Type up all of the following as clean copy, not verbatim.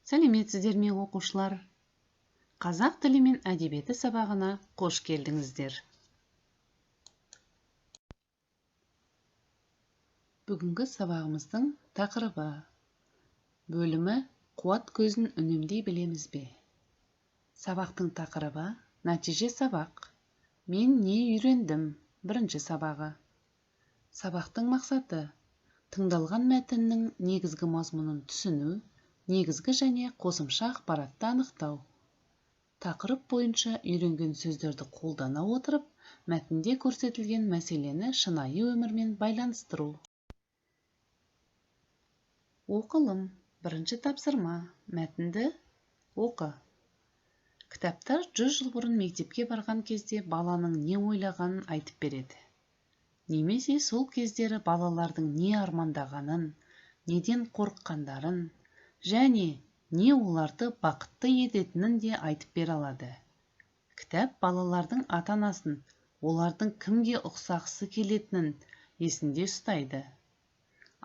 Сәлеметсіздер ме оқушылар? Қазақ тілі мен әдебиеті сабағына қош келдіңіздер. Бүгінгі сабағымыздың тақырыбы бөлімі қуат көзін үнемдей білеміз бе? Сабақтың тақырыбы нәтиже сабақ. Мен не үйрендім? Бірінші сабағы. Сабақтың мақсаты тыңдалған мәтіннің негізгі мазмұнын түсіну, негізгі және қосымша ақпаратты анықтау. Тақырып бойынша үйренген сөздерді қолдана отырып, мәтінде көрсетілген мәселені шынайы өмірмен байланыстыру. Оқылым. Бірінші тапсырма. Мәтінді оқы. Кітаптар 100 жыл бұрын мектепке барған кезде баланың не ойлағанын айтып береді. Немесе сол кездері балалардың не армандағанын, неден қорыққандарын, және не оларды бақытты ететінін де айтып бере алады. Кітап балалардың ата-анасын, олардың кімге ұқсағысы келетінін есінде ұстайды.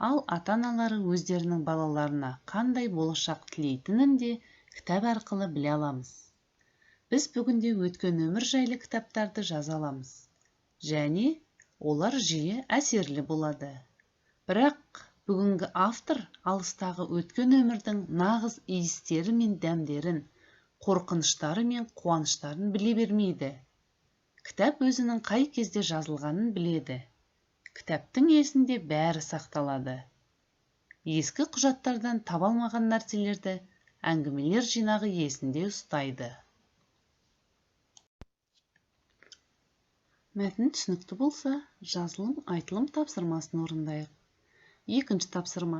Ал ата-аналары өздерінің балаларына қандай болашақ тілейтінін де кітап арқылы біле аламыз. Біз бүгінде өткен өмір жайлы кітаптарды жаза аламыз. Және олар жиі әсерлі болады. Бірақ бүгінгі автор алыстағы өткен өмірдің нағыз иістері мен дәмдерін, қорқыныштары мен қуаныштарын біле бермейді. Кітап өзінің қай кезде жазылғанын біледі. Кітаптың есінде бәрі сақталады. Ескі құжаттардан таба алмаған нәрселерді әңгімелер жинағы есінде ұстайды. Мәтін түсінікті болса, жазылым, айтылым тапсырмасын орындайық. Екінші тапсырма.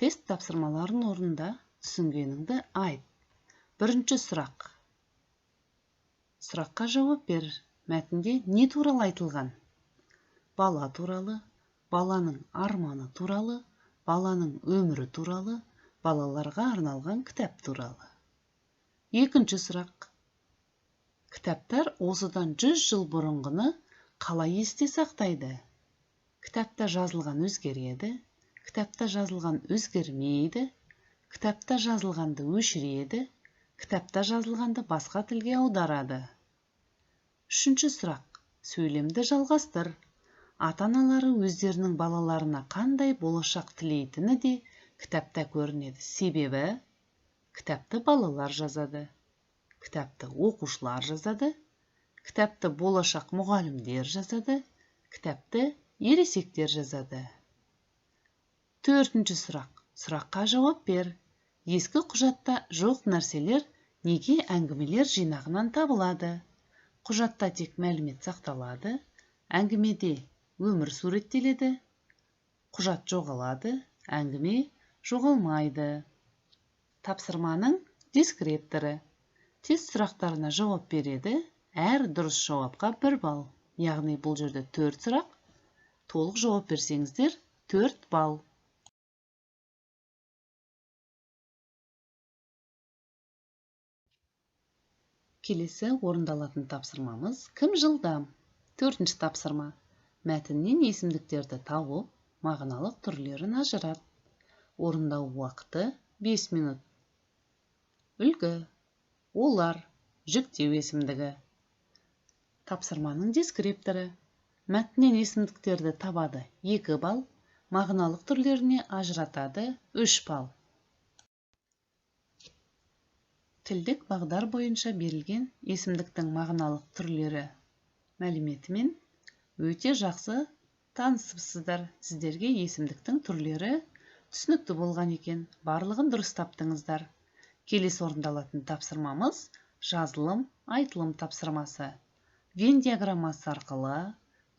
Тест тапсырмаларын орында, түсінгеніңді айт. Бірінші сұрақ. Сұраққа жауап бер. Мәтінде не туралы айтылған? Бала туралы, баланың арманы туралы, баланың өмірі туралы, балаларға арналған кітап туралы. Екінші сұрақ. Кітаптар осыдан 100 жыл бұрынғыны қалай есте сақтайды? Кітапта жазылған өзгереді, кітапта жазылған өзгермейді, кітапта жазылғанды өшіреді, кітапта жазылғанды басқа тілге аударады. Үшінші сұрақ. Сөйлемді жалғастыр. Ата-аналары өздерінің балаларына қандай болашақ тілейтіні де кітапта көрінеді. Себебі кітапты балалар жазады. Кітапты оқушылар жазады, кітапты болашақ мұғалімдер жазады, кітапты ересектер жазады. Төртінші сұрақ. Сұраққа жауап бер. Ескі құжатта жоқ нәрселер неге әңгімелер жинағынан табылады? Құжатта тек мәлімет сақталады, әңгімеде өмір суреттеледі, құжат жоғалады, әңгіме жоғалмайды. Тапсырманың дескрипторы. Тест сұрақтарына жауап береді, әр дұрыс жауапқа 1 балл. Яғни бұл жерде 4 сұрақ. Толық жауап берсеңіздер 4 балл. Келесі орындалатын тапсырмамыз кім жылдам? 4-ші тапсырма. Мәтіннен есімдіктерді тауып, мағыналық түрлерін ажырат. Орындау уақыты 5 минут. Үлгі. Олар. Жіктеу есімдігі. Тапсырманың дескрипторы. Мәтіннен есімдіктерді табады 2 балл, мағыналық түрлеріне ажыратады 3 балл. Тілдік бағдар бойынша берілген есімдіктің мағыналық түрлері мәліметімен өте жақсы танысыпсыздар. Сіздерге есімдіктің түрлері түсінікті болған екен. Барлығын дұрыс таптыңыздар. Келесі орындалатын тапсырмамыз жазылым, айтылым тапсырмасы. Вен диаграммасы арқылы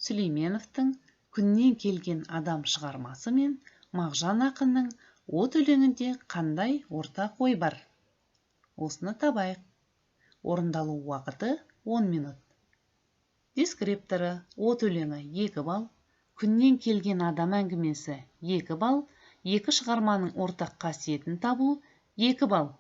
Сүлейменовтың күннен келген адам шығармасы мен Мағжан ақынның от өлеңінде қандай ортақ ой бар? Осыны табайық. Орындалу уақыты 10 минут. Дескрипторы. От өлеңі 2 балл, күннен келген адам әңгімесі 2 балл, екі шығарманың ортақ қасиетін табу 2 балл.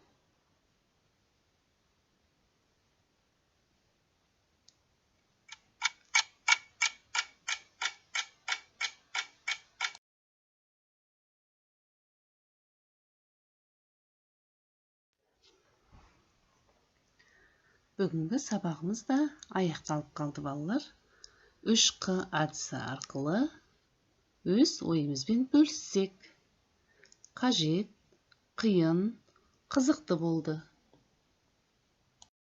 Бүгінгі сабағымыз да аяқталып қалды балалар. 3Q әдісі арқылы өз ойымызбен бөліссек. Қажет, қиын, қызықты болды.